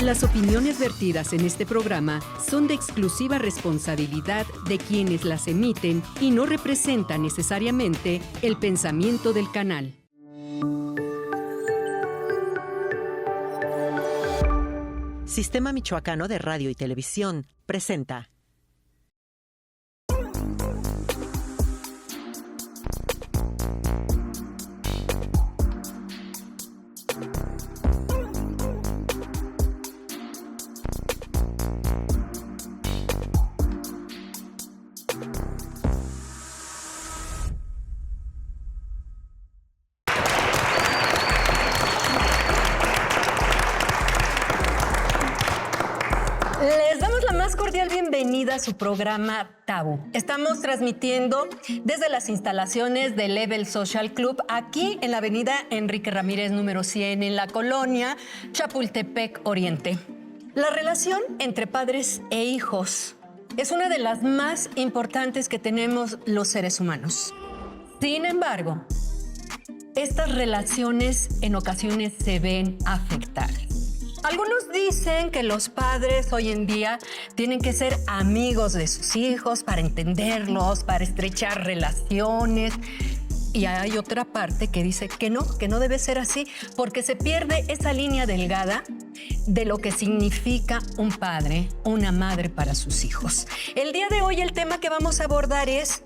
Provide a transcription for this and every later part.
Las opiniones vertidas en este programa son de exclusiva responsabilidad de quienes las emiten y no representan necesariamente el pensamiento del canal. Sistema Michoacano de Radio y Televisión presenta. Les damos la más cordial bienvenida a su programa Tabú. Estamos transmitiendo desde las instalaciones de Level Social Club, aquí en la avenida Enrique Ramírez, número 100, en la colonia Chapultepec Oriente. La relación entre padres e hijos es una de las más importantes que tenemos los seres humanos. Sin embargo, estas relaciones en ocasiones se ven afectadas. Algunos dicen que los padres hoy en día tienen que ser amigos de sus hijos para entenderlos, para estrechar relaciones. Y hay otra parte que dice que no debe ser así, porque se pierde esa línea delgada de lo que significa un padre, una madre para sus hijos. El día de hoy el tema que vamos a abordar es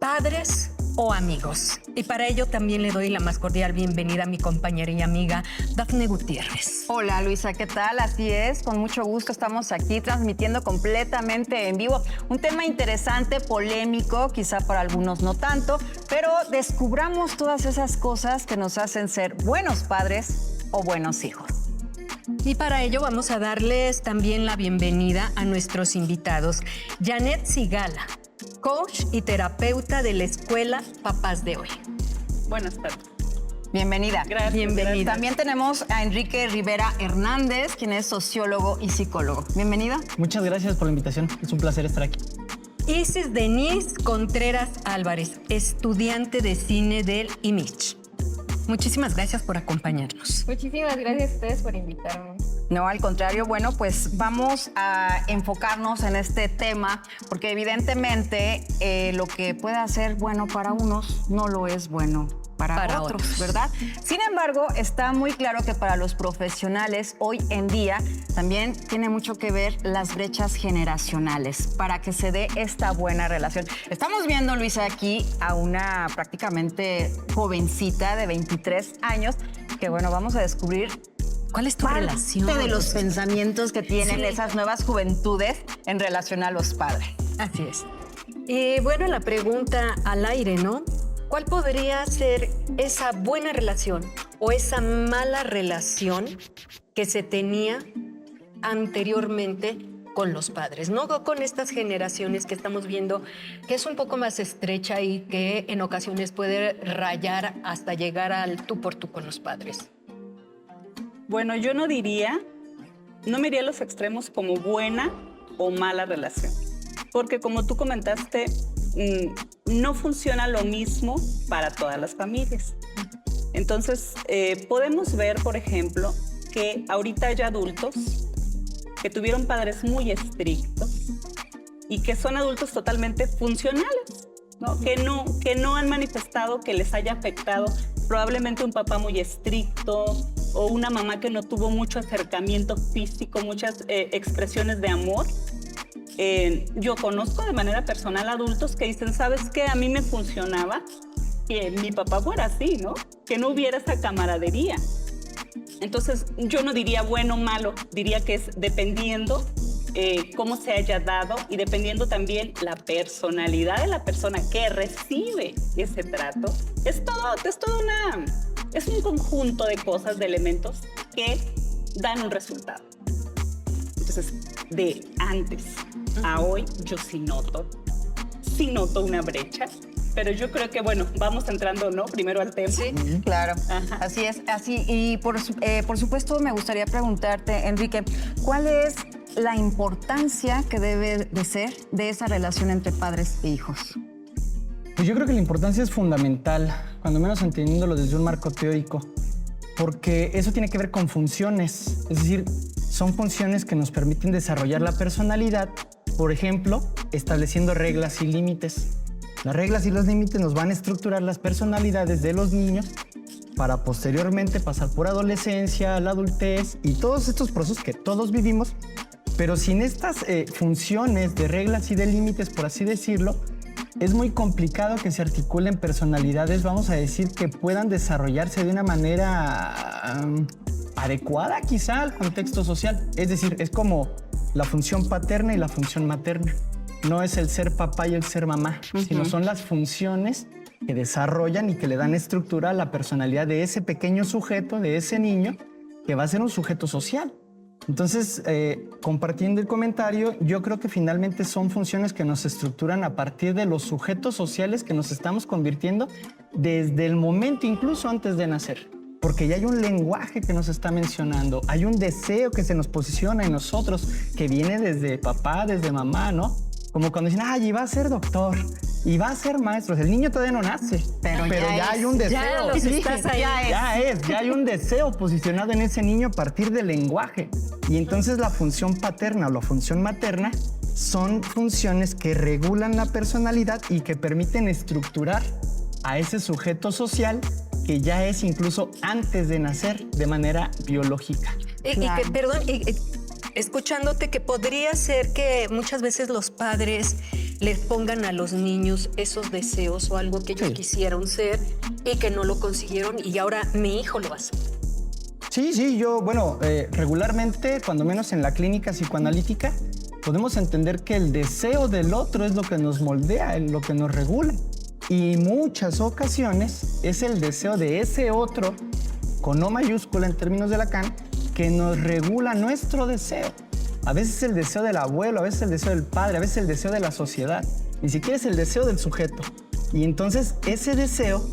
padres o amigos. Y para ello también le doy la más cordial bienvenida a mi compañera y amiga Dafne Gutiérrez. Hola Luisa, ¿qué tal? Así es, con mucho gusto estamos aquí transmitiendo completamente en vivo. Un tema interesante, polémico, quizá para algunos no tanto, pero descubramos todas esas cosas que nos hacen ser buenos padres o buenos hijos. Y para ello vamos a darles también la bienvenida a nuestros invitados. Janet Sigala, coach y terapeuta de la escuela Papás de Hoy. Buenas tardes. Bienvenida. Gracias. Bienvenida. También tenemos a Enrique Rivera Hernández, quien es sociólogo y psicólogo. Bienvenida. Muchas gracias por la invitación. Es un placer estar aquí. Isis Denise Contreras Álvarez, estudiante de cine del IMICH. Muchísimas gracias por acompañarnos. Muchísimas gracias a ustedes por invitarme. No, al contrario, bueno, pues vamos a enfocarnos en este tema, porque evidentemente lo que pueda ser bueno para unos no lo es bueno para otros, ¿verdad? Sin embargo, está muy claro que para los profesionales hoy en día también tiene mucho que ver las brechas generacionales para que se dé esta buena relación. Estamos viendo, Luisa, aquí a una prácticamente jovencita de 23 años que, bueno, vamos a descubrir ¿Cuál es tu relación? de los pensamientos que tienen Sí. esas nuevas juventudes en relación a los padres. Así es. Y bueno, la pregunta al aire, ¿no? ¿Cuál podría ser esa buena relación o esa mala relación que se tenía anteriormente con los padres? No con estas generaciones que estamos viendo, que es un poco más estrecha y que en ocasiones puede rayar hasta llegar al tú por tú con los padres. Bueno, yo no me iría a los extremos como buena o mala relación. Porque como tú comentaste, no funciona lo mismo para todas las familias. Entonces, podemos ver, por ejemplo, que ahorita hay adultos que tuvieron padres muy estrictos y que son adultos totalmente funcionales, ¿no? Que no han manifestado que les haya afectado probablemente un papá muy estricto o una mamá que no tuvo mucho acercamiento físico, muchas expresiones de amor. Yo conozco de manera personal adultos que dicen, ¿sabes qué? A mí me funcionaba que mi papá fuera así, ¿no? Que no hubiera esa camaradería. Entonces, yo no diría bueno o malo, diría que es dependiendo cómo se haya dado y dependiendo también la personalidad de la persona que recibe ese trato. Es un conjunto de cosas, de elementos que dan un resultado. Entonces, de antes a hoy, yo sí noto una brecha, pero yo creo que, bueno, vamos entrando, ¿no? Primero al tema. Sí, claro. Ajá. Así es. Así, y por supuesto, me gustaría preguntarte, Enrique, ¿cuál es la importancia que debe de ser de esa relación entre padres e hijos? Pues yo creo que la importancia es fundamental, cuando menos entendiéndolo desde un marco teórico, porque eso tiene que ver con funciones. Es decir, son funciones que nos permiten desarrollar la personalidad, por ejemplo, estableciendo reglas y límites. Las reglas y los límites nos van a estructurar las personalidades de los niños para posteriormente pasar por adolescencia, la adultez y todos estos procesos que todos vivimos, pero sin estas funciones de reglas y de límites, por así decirlo, es muy complicado que se articulen personalidades, vamos a decir, que puedan desarrollarse de una manera adecuada quizá al contexto social. Es decir, es como la función paterna y la función materna. No es el ser papá y el ser mamá, sino son las funciones que desarrollan y que le dan estructura a la personalidad de ese pequeño sujeto, de ese niño, que va a ser un sujeto social. Entonces, compartiendo el comentario, yo creo que finalmente son funciones que nos estructuran a partir de los sujetos sociales que nos estamos convirtiendo desde el momento, incluso antes de nacer. Porque ya hay un lenguaje que nos está mencionando, hay un deseo que se nos posiciona en nosotros, que viene desde papá, desde mamá, ¿no? Como cuando dicen, ay, iba a ser doctor, iba a ser maestro. El niño todavía no nace, pero ya hay un deseo. Ya los estás ahí. Ya hay un deseo posicionado en ese niño a partir del lenguaje. Y entonces la función paterna o la función materna son funciones que regulan la personalidad y que permiten estructurar a ese sujeto social que ya es incluso antes de nacer de manera biológica. Claro. Escuchándote, que podría ser que muchas veces los padres les pongan a los niños esos deseos o algo que ellos quisieron ser y que no lo consiguieron y ahora mi hijo lo hace. Sí, yo, regularmente, cuando menos en la clínica psicoanalítica, podemos entender que el deseo del otro es lo que nos moldea, lo que nos regula. Y muchas ocasiones es el deseo de ese otro, con O mayúscula en términos de Lacan, que nos regula nuestro deseo. A veces el deseo del abuelo, a veces el deseo del padre, a veces el deseo de la sociedad. Ni siquiera es el deseo del sujeto. Y entonces ese deseo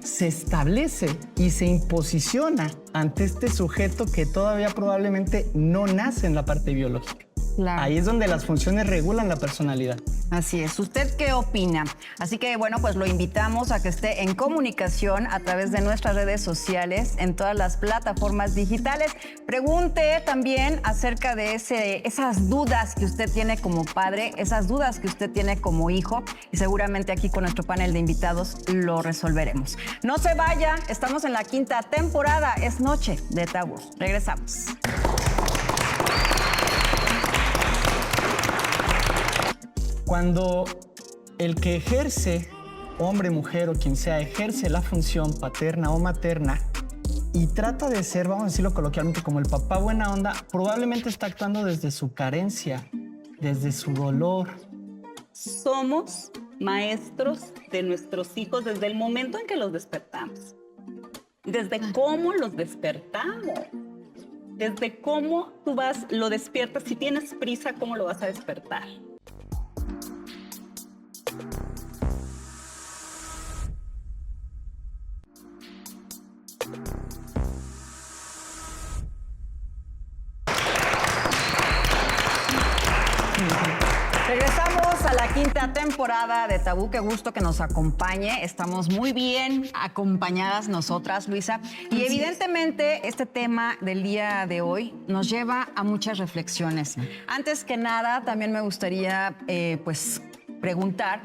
se establece y se imposiciona ante este sujeto que todavía probablemente no nace en la parte biológica. Claro. Ahí es donde las funciones regulan la personalidad. Así es. ¿Usted qué opina? Así que, pues lo invitamos a que esté en comunicación a través de nuestras redes sociales, en todas las plataformas digitales. Pregunte también acerca de esas dudas que usted tiene como padre, esas dudas que usted tiene como hijo, y seguramente aquí con nuestro panel de invitados lo resolveremos. No se vaya, estamos en la 5ª temporada, es Noche de Tabú. Regresamos. Cuando el que ejerce, hombre, mujer o quien sea, ejerce la función paterna o materna y trata de ser, vamos a decirlo coloquialmente, como el papá buena onda, probablemente está actuando desde su carencia, desde su dolor. Somos maestros de nuestros hijos desde el momento en que los despertamos. Desde cómo los despertamos. Desde cómo tú lo despiertas. Si tienes prisa, ¿cómo lo vas a despertar? Regresamos a la 5ª temporada de Tabú. Qué gusto que nos acompañe. Estamos muy bien acompañadas nosotras, Luisa. Y evidentemente este tema del día de hoy nos lleva a muchas reflexiones. Antes que nada, también me gustaría preguntar,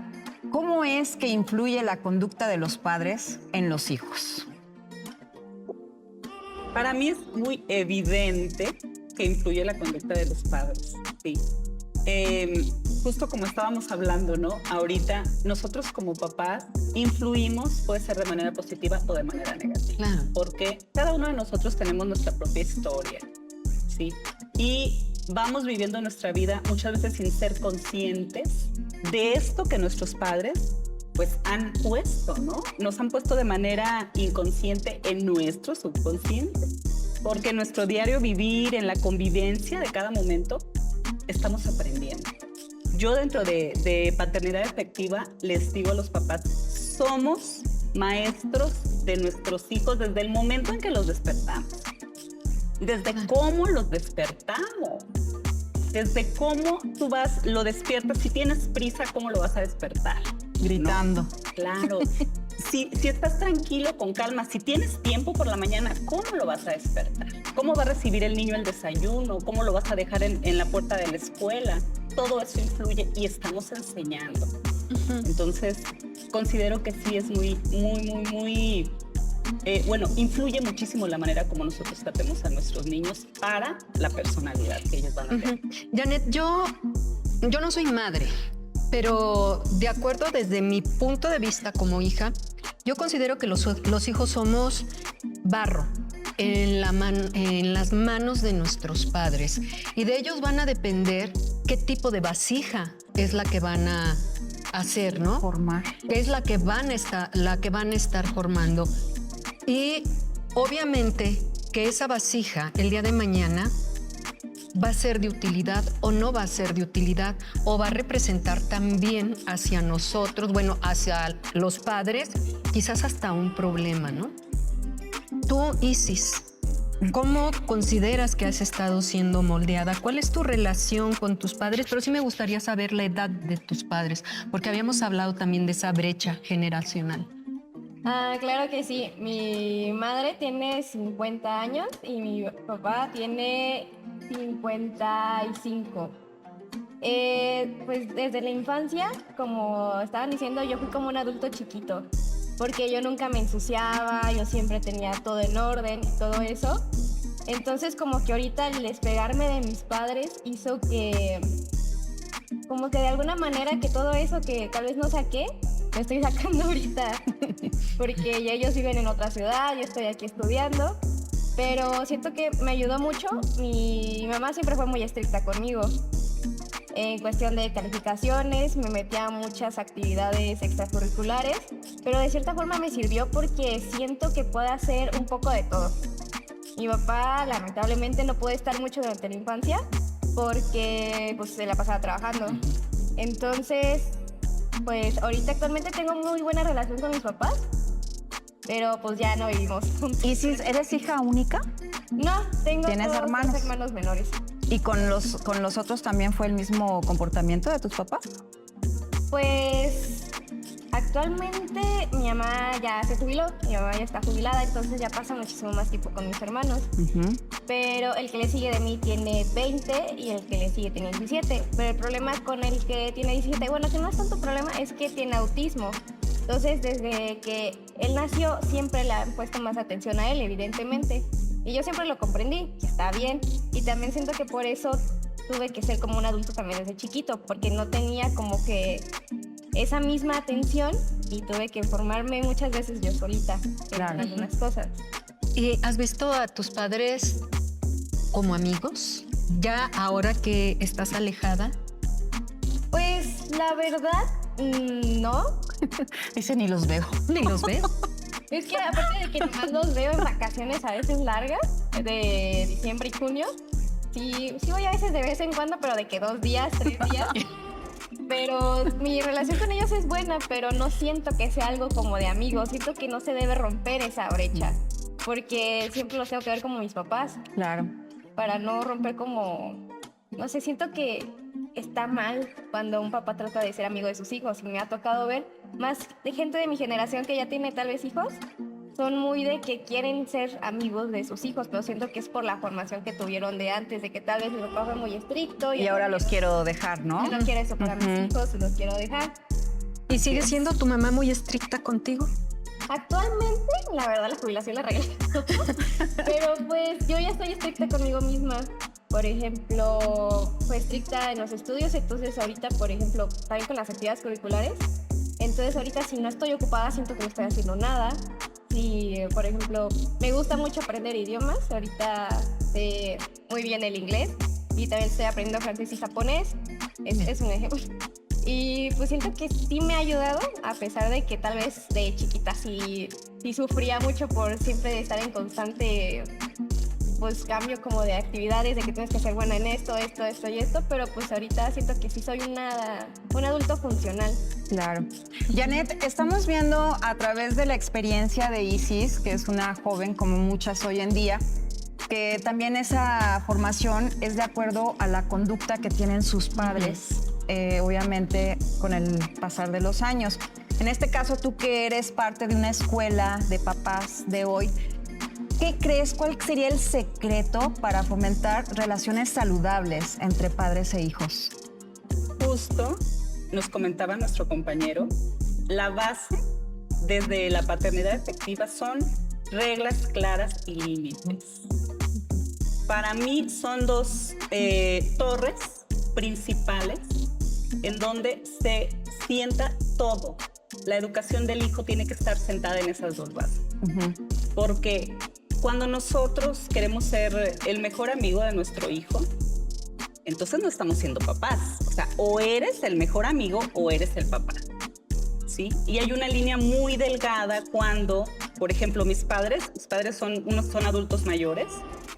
¿cómo es que influye la conducta de los padres en los hijos? Para mí es muy evidente que influye la conducta de los padres, sí. Justo como estábamos hablando, ¿no? Ahorita, nosotros como papás influimos, puede ser de manera positiva o de manera negativa. Claro. Porque cada uno de nosotros tenemos nuestra propia historia, ¿sí? Y vamos viviendo nuestra vida muchas veces sin ser conscientes de esto que nuestros padres pues han puesto, ¿no? Nos han puesto de manera inconsciente en nuestro subconsciente. Porque en nuestro diario vivir, en la convivencia de cada momento, estamos aprendiendo. Yo dentro de paternidad efectiva les digo a los papás, somos maestros de nuestros hijos desde el momento en que los despertamos. Desde cómo los despertamos. Desde cómo tú lo despiertas. Si tienes prisa, ¿cómo lo vas a despertar? Gritando. ¿No? Claro. si estás tranquilo, con calma, si tienes tiempo por la mañana, ¿cómo lo vas a despertar? ¿Cómo va a recibir el niño el desayuno? ¿Cómo lo vas a dejar en la puerta de la escuela? Todo eso influye y estamos enseñando. Entonces, considero que sí es muy bueno, influye muchísimo la manera como nosotros tratemos a nuestros niños para la personalidad que ellos van a tener. Janet, yo no soy madre, pero de acuerdo desde mi punto de vista como hija, yo considero que los hijos somos barro en las manos de nuestros padres y de ellos van a depender qué tipo de vasija es la que van a hacer, ¿no? Formar. Que es la que van a estar formando. Y obviamente que esa vasija el día de mañana va a ser de utilidad o no va a ser de utilidad o va a representar también hacia nosotros, bueno, hacia los padres, quizás hasta un problema, ¿no? Tú, Isis, ¿cómo consideras que has estado siendo moldeada? ¿Cuál es tu relación con tus padres? Pero sí me gustaría saber la edad de tus padres, porque habíamos hablado también de esa brecha generacional. Claro que sí. Mi madre tiene 50 años y mi papá tiene 55. Pues desde la infancia, como estaban diciendo, yo fui como un adulto chiquito, porque yo nunca me ensuciaba, yo siempre tenía todo en orden y todo eso. Entonces como que ahorita el despegarme de mis padres hizo que, como que de alguna manera que todo eso que tal vez no saqué, lo estoy sacando ahorita, porque ya ellos viven en otra ciudad, yo estoy aquí estudiando, pero siento que me ayudó mucho. Mi mamá siempre fue muy estricta conmigo en cuestión de calificaciones, me metía a muchas actividades extracurriculares, pero de cierta forma me sirvió porque siento que puedo hacer un poco de todo. Mi papá lamentablemente no puede estar mucho durante la infancia porque pues se la pasaba trabajando. Entonces, pues ahorita actualmente tengo muy buena relación con mis papás, pero pues ya no vivimos juntos. Isis, ¿eres hija única? No, tengo ¿Tienes dos hermanos menores. ¿Y con los otros también fue el mismo comportamiento de tus papás? Pues actualmente mi mamá ya se jubiló, mi mamá ya está jubilada, entonces ya pasa muchísimo más tiempo con mis hermanos. Pero el que le sigue de mí tiene 20 y el que le sigue tiene 17. Pero el problema con el que tiene 17, bueno, que no es tanto problema, es que tiene autismo. Entonces, desde que él nació, siempre le han puesto más atención a él, evidentemente. Y yo siempre lo comprendí, que está bien. Y también siento que por eso tuve que ser como un adulto también desde chiquito, porque no tenía como que esa misma atención y tuve que formarme muchas veces yo solita en algunas cosas. ¿Y has visto a tus padres como amigos? Ya ahora que estás alejada. Pues la verdad, no. Dice, ni los veo. Ni los veo. Es que aparte de que nomás los veo en vacaciones a veces largas, de diciembre y junio, sí voy a veces de vez en cuando, pero de que 2 días, 3 días. Pero mi relación con ellos es buena, pero no siento que sea algo como de amigos. Siento que no se debe romper esa brecha, porque siempre los tengo que ver como mis papás. Claro. Para no romper como, no sé, siento que está mal cuando un papá trata de ser amigo de sus hijos. Y me ha tocado ver más de gente de mi generación que ya tiene tal vez hijos, son muy de que quieren ser amigos de sus hijos, pero siento que es por la formación que tuvieron de antes, de que tal vez mi papá fue muy estricto. Y ahora los quiero dejar, ¿no? Yo no quiero eso para mis hijos, los quiero dejar. ¿Y sigue siendo tu mamá muy estricta contigo? Actualmente, la verdad, la jubilación la regalé. Pero pues yo ya estoy estricta conmigo misma. Por ejemplo, fue estricta en los estudios, entonces ahorita, por ejemplo, también con las actividades curriculares. Entonces ahorita si no estoy ocupada siento que no estoy haciendo nada. Si, por ejemplo, me gusta mucho aprender idiomas, ahorita sé muy bien el inglés y también estoy aprendiendo francés y japonés, es un ejemplo. Y pues siento que sí me ha ayudado, a pesar de que tal vez de chiquita sí sufría mucho por siempre estar en constante pues cambio como de actividades, de que tienes que ser buena en esto y esto, pero pues ahorita siento que sí soy un adulto funcional. Claro. Janet, estamos viendo a través de la experiencia de Isis, que es una joven como muchas hoy en día, que también esa formación es de acuerdo a la conducta que tienen sus padres, obviamente con el pasar de los años. En este caso, tú que eres parte de una escuela de papás de hoy, ¿qué crees? ¿Cuál sería el secreto para fomentar relaciones saludables entre padres e hijos? Justo nos comentaba nuestro compañero, la base desde la paternidad efectiva son reglas claras y límites. Para mí son dos torres principales en donde se sienta todo. La educación del hijo tiene que estar sentada en esas dos bases. Porque cuando nosotros queremos ser el mejor amigo de nuestro hijo, entonces no estamos siendo papás. O sea, o eres el mejor amigo o eres el papá, ¿sí? Y hay una línea muy delgada cuando, por ejemplo, mis padres son adultos mayores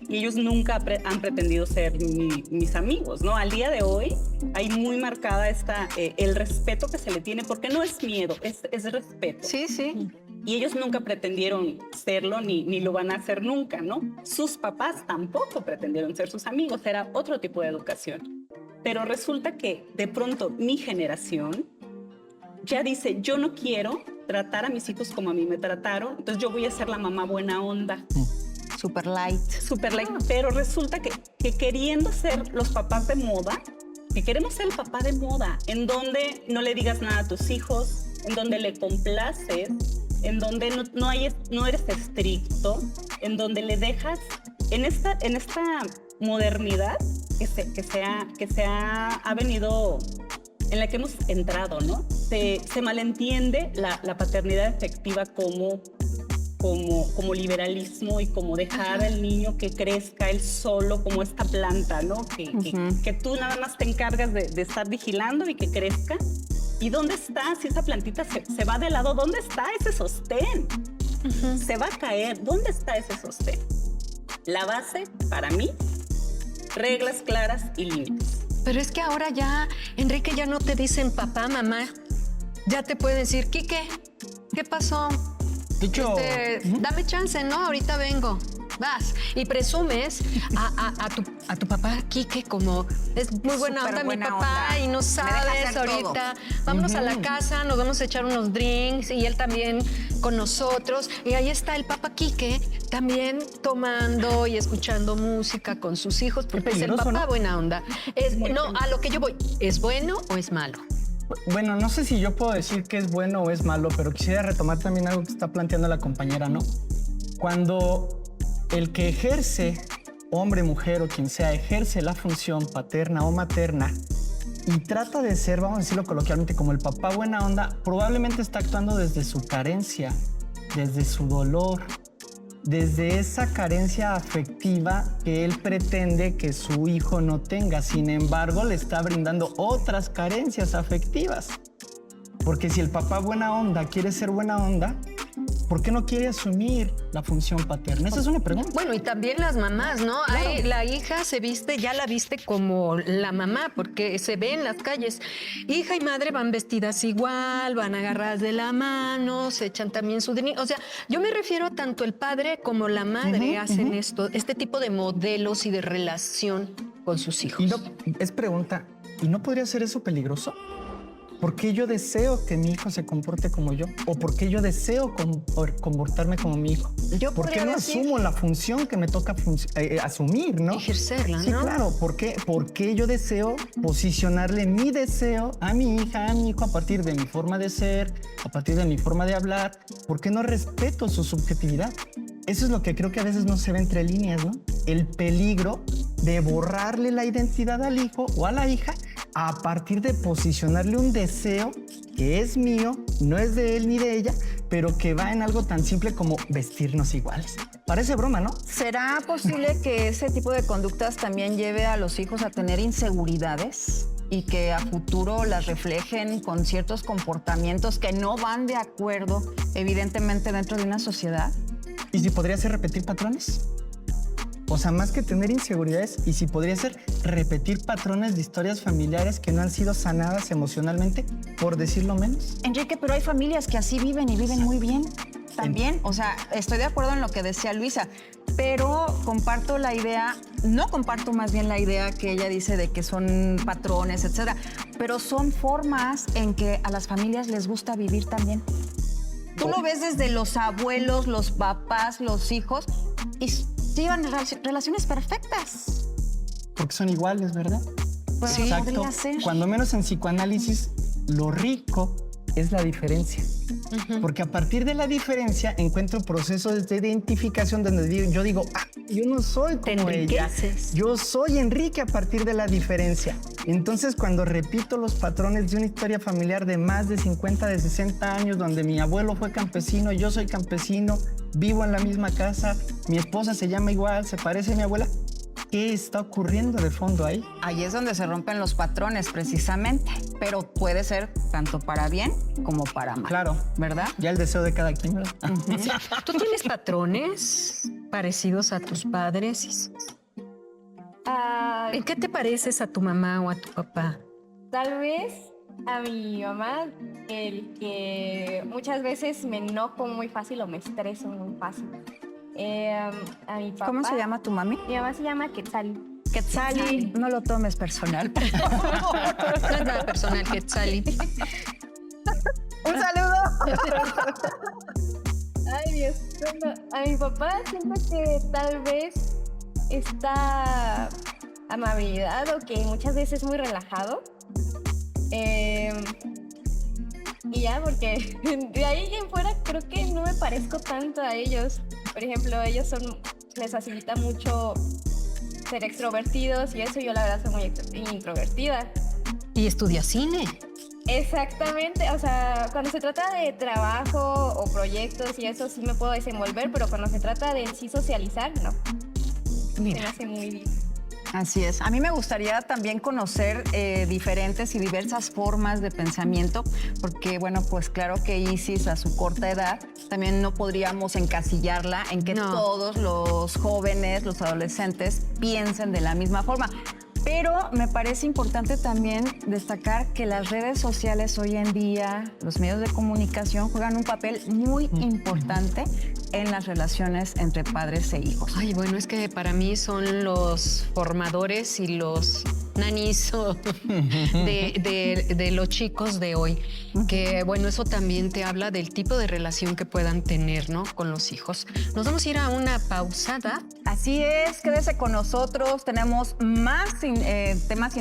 y ellos nunca han pretendido ser mis amigos, ¿no? Al día de hoy hay muy marcada el respeto que se le tiene, porque no es miedo, es respeto. Sí, sí. Y ellos nunca pretendieron serlo ni lo van a hacer nunca, ¿no? Sus papás tampoco pretendieron ser sus amigos, era otro tipo de educación. Pero resulta que de pronto mi generación ya dice, yo no quiero tratar a mis hijos como a mí me trataron, entonces yo voy a ser la mamá buena onda. Super light. Super light. Pero resulta que queriendo ser los papás de moda, que queremos ser el papá de moda, en donde no le digas nada a tus hijos, en donde le complaces, en donde no eres estricto, en donde le dejas, en esta modernidad que se ha venido, en la que hemos entrado, ¿no? Se malentiende la paternidad efectiva como liberalismo y como dejar al niño que crezca él solo como esta planta, ¿no? Que tú nada más te encargas de estar vigilando y que crezca. ¿Y dónde está? Si esa plantita se va de lado, ¿dónde está ese sostén? Se va a caer. ¿Dónde está ese sostén? La base, para mí, reglas claras y límites. Pero es que ahora ya, Enrique, ya no te dicen papá, mamá. Ya te pueden decir, Quique, ¿qué pasó? Dicho, Dame chance, ¿no? Ahorita vengo. Vas y presumes a tu papá Quique como es muy buena Súper onda buena mi papá onda. y no Me deja sabes hacer ahorita. Vámonos a la casa, nos vamos a echar unos drinks y él también con nosotros. Y ahí está el papá Quique también tomando y escuchando música con sus hijos porque es el papá, ¿no? Buena onda. No, a lo que yo voy, ¿es bueno o es malo? Bueno, no sé si yo puedo decir que es bueno o es malo, pero quisiera retomar también algo que está planteando la compañera, ¿no? Cuando el que ejerce, hombre, mujer o quien sea, ejerce la función paterna o materna y trata de ser, vamos a decirlo coloquialmente, como el papá buena onda, probablemente está actuando desde su carencia, desde su dolor, desde esa carencia afectiva que él pretende que su hijo no tenga. Sin embargo, le está brindando otras carencias afectivas. Porque si el papá buena onda quiere ser buena onda, ¿por qué no quiere asumir la función paterna? Esa es una pregunta. Bueno, y también las mamás, ¿no? Claro. La hija se viste, ya la viste como la mamá, porque se ve en las calles. Hija y madre van vestidas igual, van agarradas de la mano, se echan también su dinero. O sea, yo me refiero tanto el padre como la madre hacen este tipo de modelos y de relación con sus hijos. Y no, es pregunta, ¿y no podría ser eso peligroso? ¿Por qué yo deseo que mi hijo se comporte como yo? ¿O por qué yo deseo comportarme como mi hijo? ¿Por qué no asumo la función que me toca asumir, no? Ejercerla, sí, ¿no? Claro. ¿Por qué yo deseo posicionarle mi deseo a mi hija, a mi hijo, a partir de mi forma de ser, a partir de mi forma de hablar? ¿Por qué no respeto su subjetividad? Eso es lo que creo que a veces no se ve entre líneas, ¿no? El peligro de borrarle la identidad al hijo o a la hija a partir de posicionarle un deseo que es mío, no es de él ni de ella, pero que va en algo tan simple como vestirnos iguales. Parece broma, ¿no? ¿Será posible que ese tipo de conductas también lleve a los hijos a tener inseguridades y que a futuro las reflejen con ciertos comportamientos que no van de acuerdo, evidentemente, dentro de una sociedad? ¿Y si podría ser repetir patrones? O sea, más que tener inseguridades, y si podría ser repetir patrones de historias familiares que no han sido sanadas emocionalmente, por decirlo menos. Enrique, pero hay familias que así viven y viven muy bien también. O sea, estoy de acuerdo en lo que decía Luisa. pero comparto la idea, no comparto más bien la idea que ella dice de que son patrones, etcétera, pero son formas en que a las familias les gusta vivir también. Tú lo ves desde los abuelos, los papás, los hijos, y llevan relaciones perfectas. Porque son iguales, ¿verdad? Pues Sí. Exacto. podría ser. Cuando menos en psicoanálisis, lo rico es la diferencia. Porque a partir de la diferencia encuentro procesos de identificación donde yo digo, yo no soy como ella. Yo soy Enrique a partir de la diferencia. Entonces, cuando repito los patrones de una historia familiar de más de 50, de 60 años, donde mi abuelo fue campesino, yo soy campesino, vivo en la misma casa, mi esposa se llama igual, se parece a mi abuela, ¿qué está ocurriendo de fondo ahí? Ahí es donde se rompen los patrones, precisamente. Pero puede ser tanto para bien como para mal. Claro. ¿Verdad? Ya el deseo de cada quien, ¿verdad? ¿Tú tienes patrones parecidos a tus padres? ¿En qué te pareces a tu mamá o a tu papá? Tal vez a mi mamá, el que muchas veces me enojo muy fácil o me estreso muy fácil. A mi papá. ¿Cómo se llama tu mami? Mi mamá se llama Quetzali. Quetzali, no lo tomes personal. No es nada personal, Quetzali. ¡Un saludo! Ay, Dios. Bueno, a mi papá siento que tal vez esta amabilidad o que muchas veces es muy relajado. Y ya, porque de ahí en fuera creo que no me parezco tanto a ellos. Por ejemplo, les facilita mucho ser extrovertidos y eso, yo la verdad soy muy introvertida. Y estudia cine. Exactamente, o sea, cuando se trata de trabajo o proyectos y eso sí me puedo desenvolver, pero cuando se trata de en sí socializar, no. Se me hace muy difícil. Así es. A mí me gustaría también conocer diferentes y diversas formas de pensamiento, porque, bueno, pues claro que Isis, a su corta edad, también no podríamos encasillarla en que todos los jóvenes, los adolescentes, piensen de la misma forma. Pero me parece importante también destacar que las redes sociales hoy en día, los medios de comunicación, juegan un papel muy importante en las relaciones entre padres e hijos. Ay, bueno, es que para mí son los formadores y los nanis de los chicos de hoy. Que, bueno, eso también te habla del tipo de relación que puedan tener, ¿no? Con los hijos. Nos vamos a ir a una pausada. Así es, quédese con nosotros. Tenemos más temas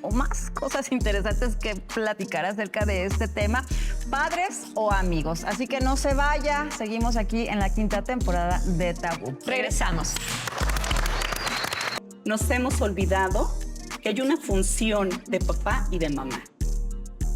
o más cosas interesantes que platicar acerca de este tema, padres o amigos. Así que no se vaya, seguimos aquí en la 5ª temporada de Tabú. Regresamos. Nos hemos olvidado que hay una función de papá y de mamá.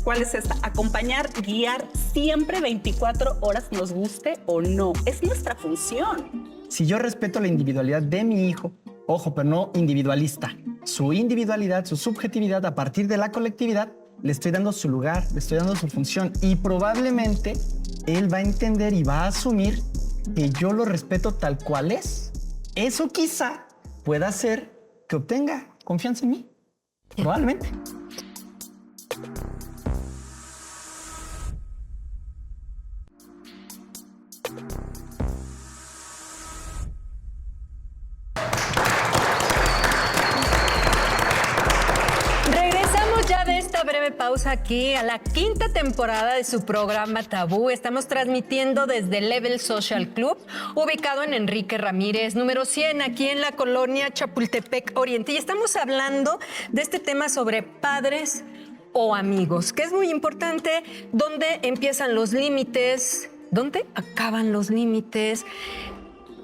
¿Cuál es esta? Acompañar, guiar siempre 24 horas, nos guste o no. Es nuestra función. Si yo respeto la individualidad de mi hijo, ojo, pero no individualista, su individualidad, su subjetividad a partir de la colectividad, le estoy dando su lugar, le estoy dando su función y probablemente él va a entender y va a asumir que yo lo respeto tal cual es. Eso quizá pueda hacer que obtenga confianza en mí. Probablemente. Regresamos ya de esta breve pausa aquí a la 5ª temporada de su programa Tabú. Estamos transmitiendo desde Level Social Club, ubicado en Enrique Ramírez, número 100, aquí en la colonia Chapultepec Oriente. Y estamos hablando de este tema sobre padres o amigos, que es muy importante. ¿Dónde empiezan los límites? ¿Dónde acaban los límites?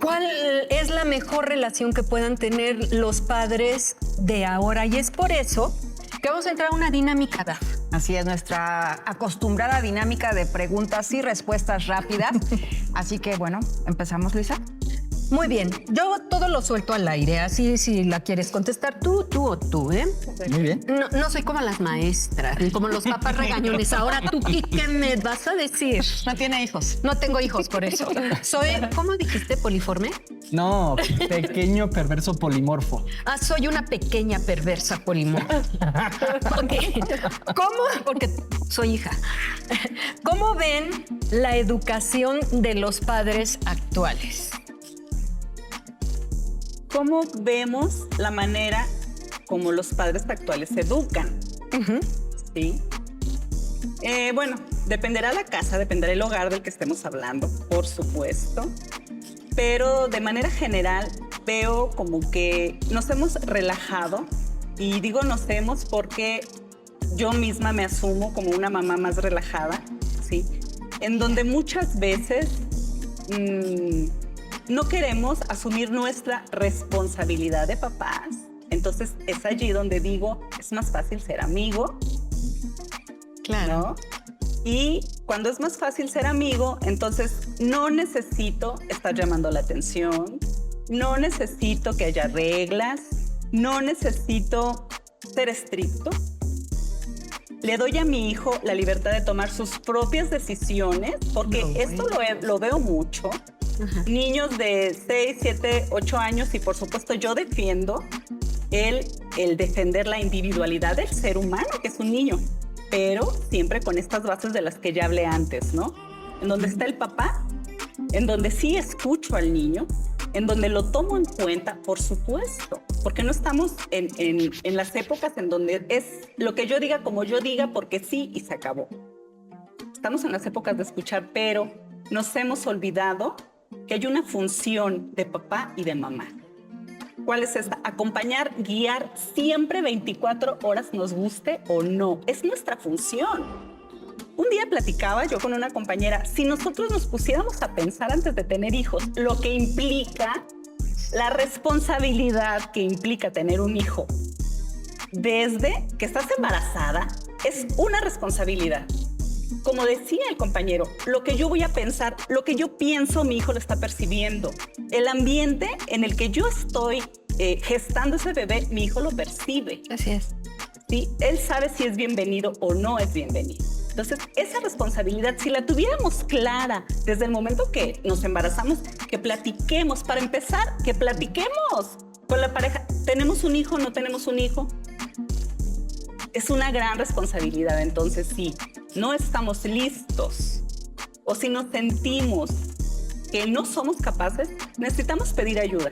¿Cuál es la mejor relación que puedan tener los padres de ahora? Y es por eso que vamos a entrar a una dinámica, Daf. Así es, nuestra acostumbrada dinámica de preguntas y respuestas rápidas. Así que, bueno, ¿empezamos, Luisa? Muy bien, yo todo lo suelto al aire, así si la quieres contestar tú o tú, ¿eh? Muy bien. No soy como las maestras, como los papás regañones. Ahora tú, ¿qué me vas a decir? No tiene hijos. No tengo hijos, por eso. Soy, ¿cómo dijiste? ¿Poliforme? No, pequeño perverso polimorfo. Soy una pequeña perversa polimorfa. ¿Cómo? Porque soy hija. ¿Cómo ven la educación de los padres actuales? cómo vemos la manera como los padres actuales se educan. ¿Sí? Bueno, dependerá la casa, dependerá el hogar del que estemos hablando, por supuesto. Pero de manera general veo como que nos hemos relajado. Y digo nos hemos porque yo misma me asumo como una mamá más relajada, ¿sí? En donde muchas veces no queremos asumir nuestra responsabilidad de papás. Entonces es allí donde digo, es más fácil ser amigo. Claro. ¿No? Y cuando es más fácil ser amigo, entonces no necesito estar llamando la atención, no necesito que haya reglas, no necesito ser estricto. Le doy a mi hijo la libertad de tomar sus propias decisiones, porque esto lo veo mucho. Niños de 6, 7, 8 años, y por supuesto yo defiendo el defender la individualidad del ser humano, que es un niño, pero siempre con estas bases de las que ya hablé antes, ¿no? En donde está el papá, en donde sí escucho al niño, en donde lo tomo en cuenta, por supuesto, porque no estamos en las épocas en donde es lo que yo diga como yo diga, porque sí y se acabó. Estamos en las épocas de escuchar, pero nos hemos olvidado que hay una función de papá y de mamá. ¿Cuál es esta? Acompañar, guiar siempre 24 horas, nos guste o no. Es nuestra función. Un día platicaba yo con una compañera, si nosotros nos pusiéramos a pensar antes de tener hijos, lo que implica, la responsabilidad que implica tener un hijo, desde que estás embarazada, es una responsabilidad. Como decía el compañero, lo que yo voy a pensar, lo que yo pienso, mi hijo lo está percibiendo. El ambiente en el que yo estoy gestando ese bebé, mi hijo lo percibe. Así es. ¿Sí? Él sabe si es bienvenido o no es bienvenido. Entonces, esa responsabilidad, si la tuviéramos clara desde el momento que nos embarazamos, que platiquemos, para empezar, que platiquemos con la pareja. ¿Tenemos un hijo? ¿No tenemos un hijo? Es una gran responsabilidad. Entonces, si no estamos listos o si nos sentimos que no somos capaces, necesitamos pedir ayuda.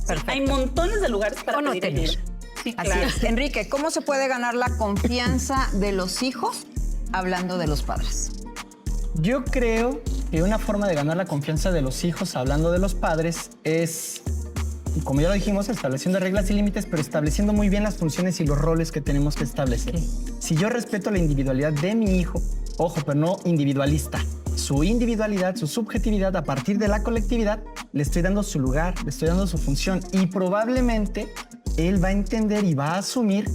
Perfecto. Hay montones de lugares para O no pedir tener. ayuda. Sí, Así claro. es. Enrique, ¿cómo se puede ganar la confianza de los hijos hablando de los padres? Yo creo que una forma de ganar la confianza de los hijos hablando de los padres es, como ya lo dijimos, estableciendo reglas y límites, pero estableciendo muy bien las funciones y los roles que tenemos que establecer. Si yo respeto la individualidad de mi hijo, ojo, pero no individualista, su individualidad, su subjetividad a partir de la colectividad, le estoy dando su lugar, le estoy dando su función y probablemente él va a entender y va a asumir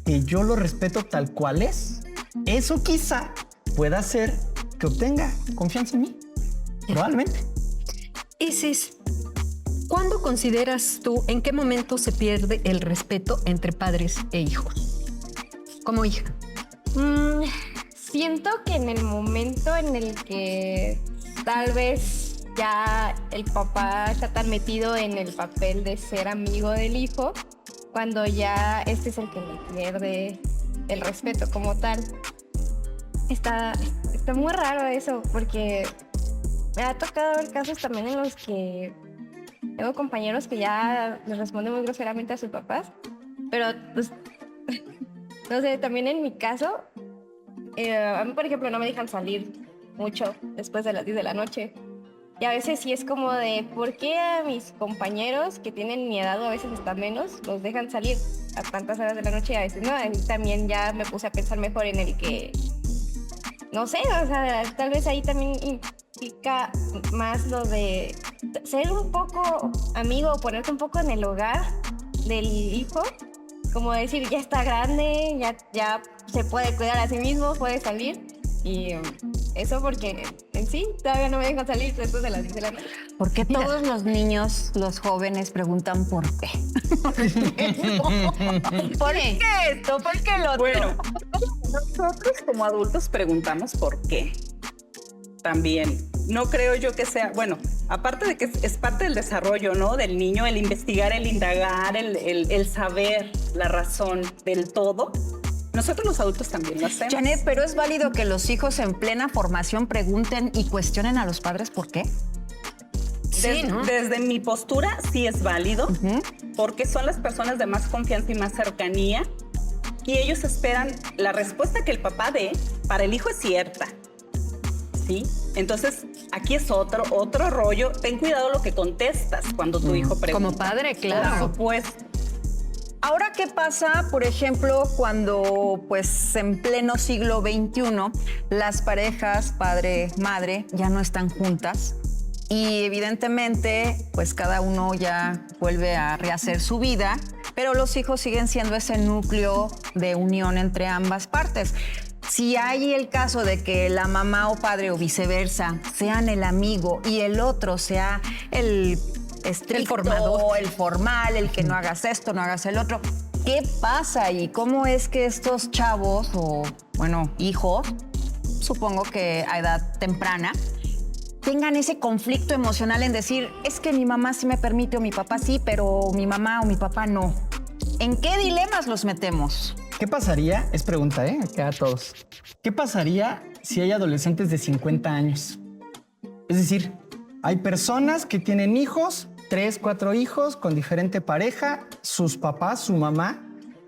que yo lo respeto tal cual es. Eso quizá pueda hacer que obtenga confianza en mí, probablemente. Isis, ¿cuándo consideras tú, en qué momento se pierde el respeto entre padres e hijos? Como hija. Siento que en el momento en el que tal vez ya el papá está tan metido en el papel de ser amigo del hijo, cuando ya este es el que le pierde el respeto como tal. Está muy raro eso, porque me ha tocado ver casos también en los que tengo compañeros que ya les responden muy groseramente a sus papás, pero pues, no sé, también en mi caso, a mí, por ejemplo, no me dejan salir mucho después de las 10 de la noche. Y a veces sí es como de, ¿por qué a mis compañeros que tienen mi edad o a veces hasta menos los dejan salir a tantas horas de la noche y a veces no? Y también ya me puse a pensar mejor en el que, no sé, o sea, tal vez ahí también implica más lo de ser un poco amigo o ponerte un poco en el hogar del hijo. Como decir, ya está grande, ya se puede cuidar a sí mismo, puede salir. Y eso porque en sí todavía no me dejan salir después de las 10 de la noche. ¿Por qué todos los niños, los jóvenes, preguntan por qué? ¿Por qué esto? ¿Por qué lo otro? Bueno, nosotros como adultos preguntamos por qué. También. No creo yo que sea, bueno, aparte de que es parte del desarrollo, ¿no? Del niño, el investigar, el indagar, el saber la razón del todo. Nosotros los adultos también lo hacemos. Janet, ¿pero es válido que los hijos en plena formación pregunten y cuestionen a los padres por qué? Sí, ¿no? Desde mi postura sí es válido, porque son las personas de más confianza y más cercanía, y ellos esperan la respuesta que el papá dé para el hijo es cierta, ¿sí? Entonces, aquí es otro rollo. Ten cuidado lo que contestas cuando tu hijo pregunta. Como padre, claro. Por supuesto. Ahora, ¿qué pasa, por ejemplo, cuando pues en pleno siglo XXI las parejas padre-madre ya no están juntas y evidentemente pues cada uno ya vuelve a rehacer su vida, pero los hijos siguen siendo ese núcleo de unión entre ambas partes? Si hay el caso de que la mamá o padre o viceversa sean el amigo y el otro sea el estricto, el formador, el formal, el que no hagas esto, no hagas el otro, ¿qué pasa y cómo es que estos chavos o, bueno, hijos, supongo que a edad temprana, tengan ese conflicto emocional en decir, es que mi mamá sí me permite o mi papá sí, pero mi mamá o mi papá no? ¿En qué dilemas los metemos? ¿Qué pasaría? Es pregunta, acá a todos. ¿Qué pasaría si hay adolescentes de 50 años? Es decir, hay personas que tienen hijos, 3, 4 hijos con diferente pareja, sus papás, su mamá,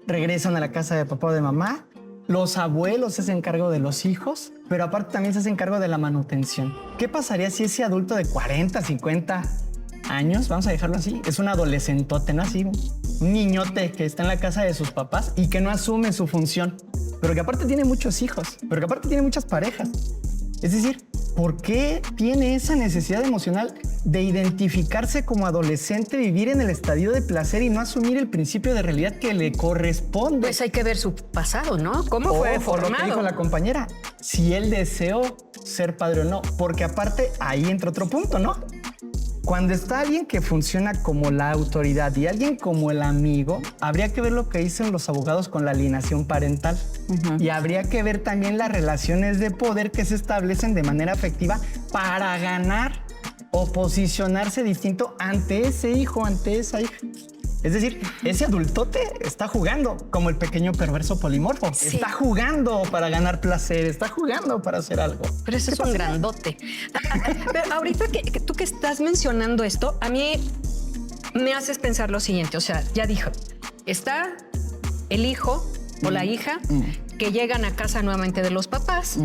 regresan a la casa de papá o de mamá, los abuelos se hacen cargo de los hijos, pero aparte también se hacen cargo de la manutención. ¿Qué pasaría si ese adulto de 40, 50 años, vamos a dejarlo así, es un adolescentote, ¿no? Así, un niñote que está en la casa de sus papás y que no asume su función, pero que aparte tiene muchos hijos, pero que aparte tiene muchas parejas? Es decir, ¿por qué tiene esa necesidad emocional de identificarse como adolescente, vivir en el estadio de placer y no asumir el principio de realidad que le corresponde? Pues hay que ver su pasado, ¿no? ¿Cómo fue formado? Lo que dijo la compañera, si él deseó ser padre o no, porque aparte ahí entra otro punto, ¿no? Cuando está alguien que funciona como la autoridad y alguien como el amigo, habría que ver lo que dicen los abogados con la alienación parental. Y habría que ver también las relaciones de poder que se establecen de manera afectiva para ganar o posicionarse distinto ante ese hijo, ante esa hija. Es decir, ese adultote está jugando como el pequeño perverso polimorfo. Sí. Está jugando para ganar placer, está jugando para hacer algo. Pero eso es un grandote. Pero ahorita que tú que estás mencionando esto, a mí me haces pensar lo siguiente. O sea, ya dijo, está el hijo o la hija que llegan a casa nuevamente de los papás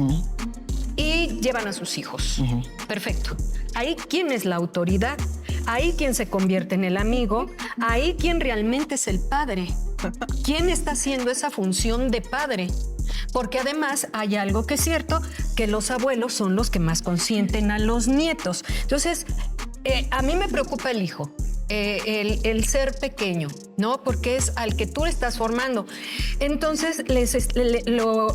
y llevan a sus hijos. Perfecto. Ahí, ¿quién es la autoridad? Ahí quien se convierte en el amigo, ahí quien realmente es el padre. ¿Quién está haciendo esa función de padre? Porque además hay algo que es cierto, que los abuelos son los que más consienten a los nietos. Entonces, a mí me preocupa el hijo, el ser pequeño, ¿no? Porque es al que tú estás formando. Entonces,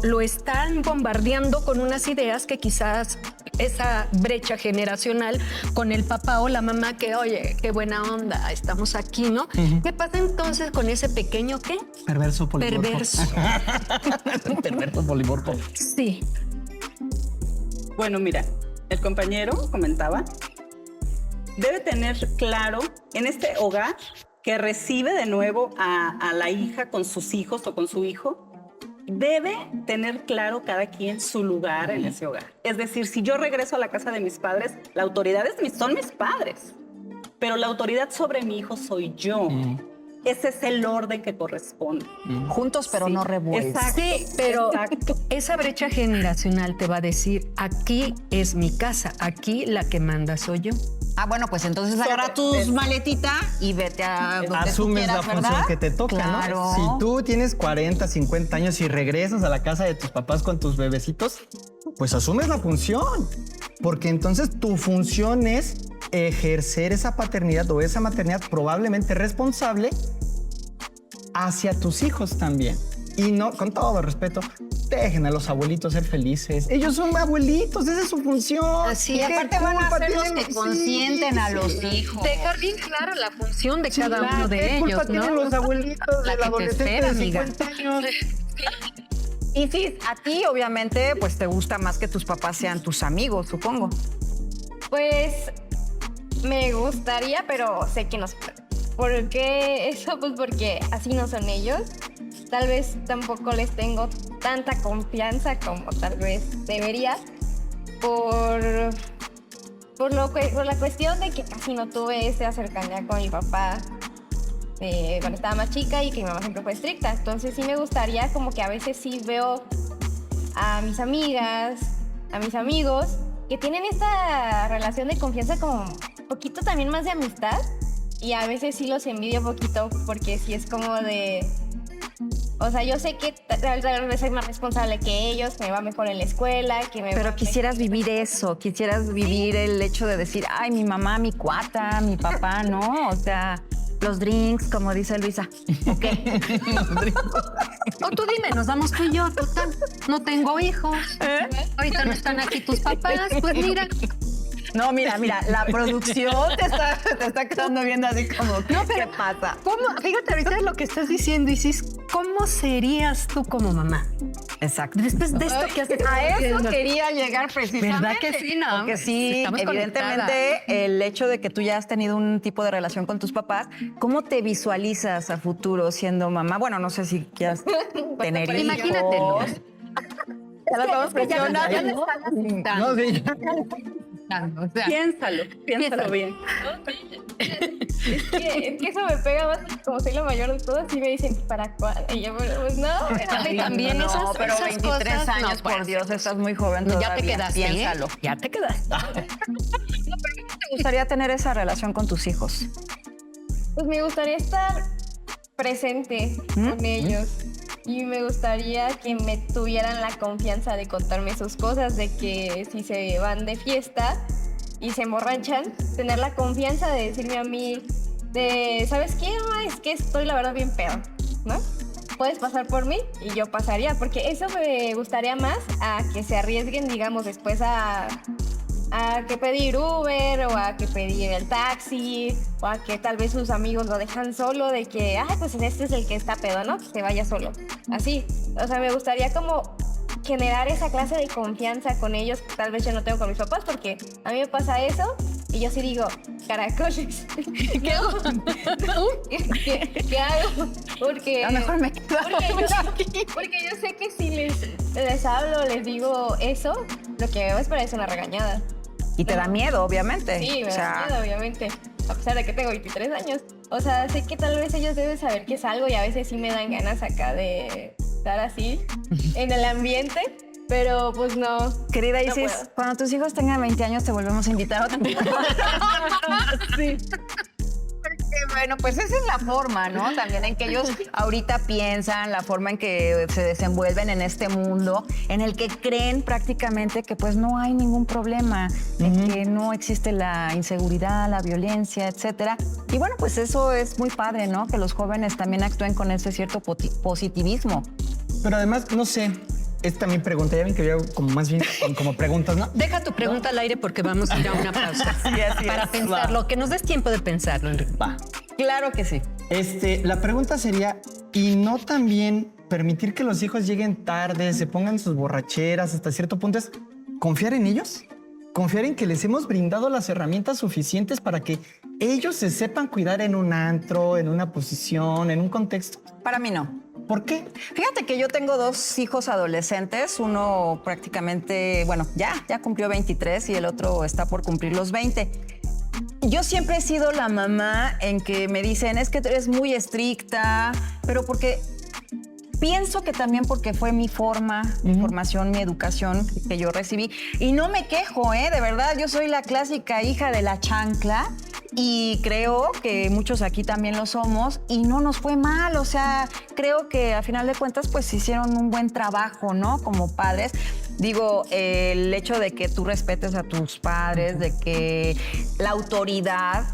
lo están bombardeando con unas ideas que quizás esa brecha generacional con el papá o la mamá que, oye, qué buena onda, estamos aquí, ¿no? ¿Qué pasa entonces con ese pequeño qué? Perverso polimorfo. Perverso. Perverso polimorfo. Sí. Bueno, mira, el compañero comentaba, debe tener claro en este hogar que recibe de nuevo a la hija con sus hijos o con su hijo, debe tener claro cada quien su lugar en ese hogar. Es decir, si yo regreso a la casa de mis padres, la autoridad son mis padres, pero la autoridad sobre mi hijo soy yo. Ese es el orden que corresponde. Juntos pero no revueltos. Exacto, Sí, pero esa brecha generacional te va a decir, aquí es mi casa, aquí la que manda soy yo. Ah, bueno, pues entonces agarra tus maletitas y vete a donde asumes tú quieras, la función ¿verdad? que te toca, Claro. ¿no? Si tú tienes 40, 50 años y regresas a la casa de tus papás con tus bebecitos, pues asumes la función. Porque entonces tu función es ejercer esa paternidad o esa maternidad probablemente responsable hacia tus hijos también. Y no, con todo respeto, dejen a los abuelitos ser felices. Ellos son abuelitos, esa es su función. Así Y es. aparte van a ser los tienen? que consienten a los hijos. Dejar bien clara la función de cada Claro, uno de ¿qué culpa ellos, tienen ¿no? los abuelitos La del que te adolescente espera, de amiga. 50 años? Y sí, a ti obviamente pues te gusta más que tus papás sean tus amigos, supongo. Pues me gustaría, pero sé que no se puede. ¿Por qué eso? Pues porque así no son ellos. Tal vez tampoco les tengo tanta confianza como tal vez debería. por la cuestión de que casi no tuve esta cercanía con mi papá cuando estaba más chica y que mi mamá siempre fue estricta. Entonces sí me gustaría como que a veces sí veo a mis amigas, a mis amigos, que tienen esta relación de confianza como un poquito también más de amistad. Y a veces sí los envidio un poquito porque sí es como de... O sea, yo sé que tal vez soy más responsable que ellos, que me va mejor en la escuela, que me Pero va quisieras mejor. vivir eso, quisieras vivir el hecho de decir, ay, mi mamá, mi cuata, mi papá, ¿no? O sea, los drinks, como dice Luisa. Ok. O tú dime, nos vamos tú y yo, total. No tengo hijos. Ahorita no están aquí tus papás. Pues mira. No, mira, la producción te está quedando viendo así como, No, pero ¿qué pasa? ¿cómo? Fíjate ahorita lo que estás diciendo, Isis. ¿Cómo serías tú como mamá? Exacto. Después de esto que has estado A eso diciendo. quería llegar precisamente. ¿Verdad que sí, no? Porque sí, Estamos evidentemente, el hecho de que tú ya has tenido un tipo de relación con tus papás, ¿cómo te visualizas a futuro siendo mamá? Bueno, no sé si quieras tener hijos. Imagínatelo. Ya las vamos presionando. Ya me están asustando. No, sí. O sea, Piénsalo bien. Es que eso me pega más porque como soy la mayor de todas, sí me dicen, ¿para cuándo? Y yo, pues no. Ay, también no, esas, pero esas 23 cosas, años, no, por pues, Dios, estás muy joven ya todavía. te quedaste, ¿eh? Piénsalo. Ya te quedaste. ¿Te gustaría tener esa relación con tus hijos? Pues me gustaría estar presente con ellos. Y me gustaría que me tuvieran la confianza de contarme sus cosas, de que si se van de fiesta y se emborrachan, tener la confianza de decirme a mí, ¿sabes qué, mamá? Es que estoy la verdad bien pedo, ¿no? Puedes pasar por mí y yo pasaría, porque eso me gustaría más a que se arriesguen, digamos, después a que pedir Uber o a que pedir el taxi o a que tal vez sus amigos lo dejan solo de que, pues este es el que está pedo, ¿no? Que se vaya solo. Así. O sea, me gustaría como generar esa clase de confianza con ellos que tal vez yo no tengo con mis papás porque a mí me pasa eso y yo sí digo, caracoles, ¿qué hago? ¿Qué hago? Porque... A lo mejor me quedo Porque yo sé que si les hablo, les digo eso, lo que me espera es una regañada. Y te da miedo, obviamente. Sí, me O sea, da miedo, obviamente. A pesar de que tengo 23 años. O sea, sé que tal vez ellos deben saber que es algo y a veces sí me dan ganas acá de estar así en el ambiente. Pero pues no. Querida no Isis, puedo. cuando tus hijos tengan 20 años te volvemos a invitar a otro Sí. Bueno, pues esa es la forma, ¿no? También en que ellos ahorita piensan, la forma en que se desenvuelven en este mundo, en el que creen prácticamente que pues no hay ningún problema, en que no existe la inseguridad, la violencia, etcétera. Y bueno, pues eso es muy padre, ¿no? Que los jóvenes también actúen con ese cierto positivismo. Pero además, no sé, esta mi pregunta, ya ven que veo como más bien como preguntas, ¿no? Deja tu pregunta al aire porque vamos a ir a una pausa. así para es. pensarlo, que nos des tiempo de pensarlo, Enrique. Va. Claro que sí. La pregunta sería, ¿y no también permitir que los hijos lleguen tarde, se pongan sus borracheras hasta cierto punto? ¿Es confiar en ellos? Confiar en que les hemos brindado las herramientas suficientes para que ellos se sepan cuidar en un antro, en una posición, en un contexto. Para mí no. ¿Por qué? Fíjate que yo tengo 2 hijos adolescentes, uno prácticamente, bueno, ya cumplió 23 y el otro está por cumplir los 20. Yo siempre he sido la mamá en que me dicen, es que eres muy estricta, pero porque pienso que también porque fue mi formación, mi educación que yo recibí. Y no me quejo, de verdad, yo soy la clásica hija de la chancla y creo que muchos aquí también lo somos y no nos fue mal. O sea, creo que a final de cuentas pues hicieron un buen trabajo, ¿no? Como padres. Digo, el hecho de que tú respetes a tus padres, de que la autoridad,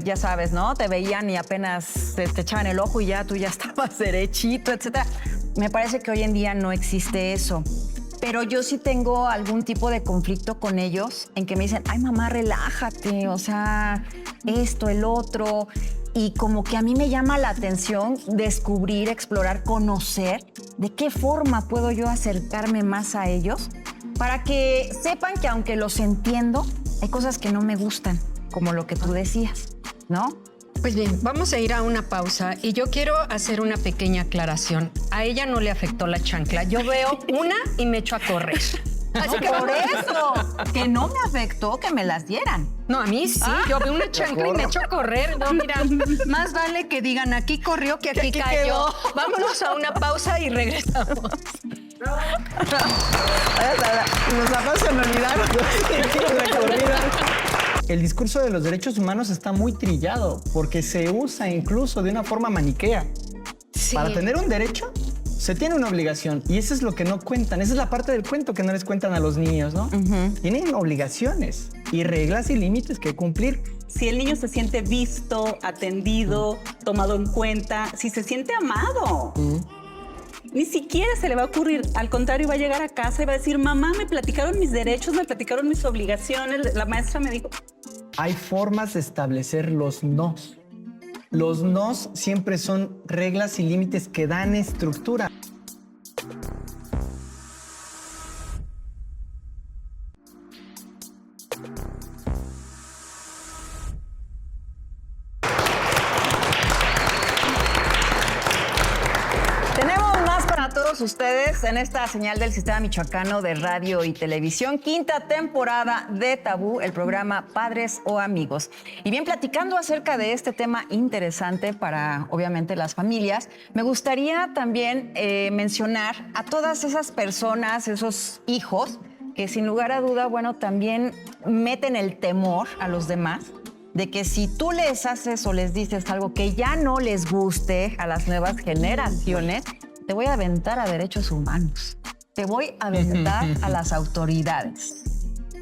ya sabes, ¿no? Te veían y apenas te echaban el ojo y ya tú ya estabas derechito, etcétera. Me parece que hoy en día no existe eso. Pero yo sí tengo algún tipo de conflicto con ellos en que me dicen, ay, mamá, relájate, o sea, esto, el otro. Y como que a mí me llama la atención descubrir, explorar, conocer de qué forma puedo yo acercarme más a ellos para que sepan que aunque los entiendo, hay cosas que no me gustan, como lo que tú decías, ¿no? Pues bien, vamos a ir a una pausa y yo quiero hacer una pequeña aclaración. A ella no le afectó la chancla. Yo veo una y me echo a correr. Así que Por eso, que no me afectó que me las dieran. No, a mí sí. Yo vi una chancla y me echó a correr. No, mira, más vale que digan aquí corrió que aquí cayó. quedó. Vámonos a una pausa y regresamos. Nos la pasan a olvidar. La corrida. El discurso de los derechos humanos está muy trillado porque se usa incluso de una forma maniquea. Sí. Para tener un derecho, se tiene una obligación y eso es lo que no cuentan. Esa es la parte del cuento que no les cuentan a los niños, ¿no? Tienen obligaciones y reglas y límites que cumplir. Si el niño se siente visto, atendido, tomado en cuenta, si se siente amado, ni siquiera se le va a ocurrir. Al contrario, va a llegar a casa y va a decir, mamá, me platicaron mis derechos, me platicaron mis obligaciones, la maestra me dijo. Hay formas de establecer los nos. Los nos siempre son reglas y límites que dan estructura. Tenemos más para todos ustedes en esta señal del Sistema Michoacano de Radio y Televisión, quinta temporada de Tabú, el programa Padres o Amigos. Y bien, platicando acerca de este tema interesante para, obviamente, las familias, me gustaría también mencionar a todas esas personas, esos hijos, que sin lugar a duda, bueno, también meten el temor a los demás de que si tú les haces o les dices algo que ya no les guste a las nuevas generaciones, te voy a aventar a derechos humanos, te voy a aventar a las autoridades.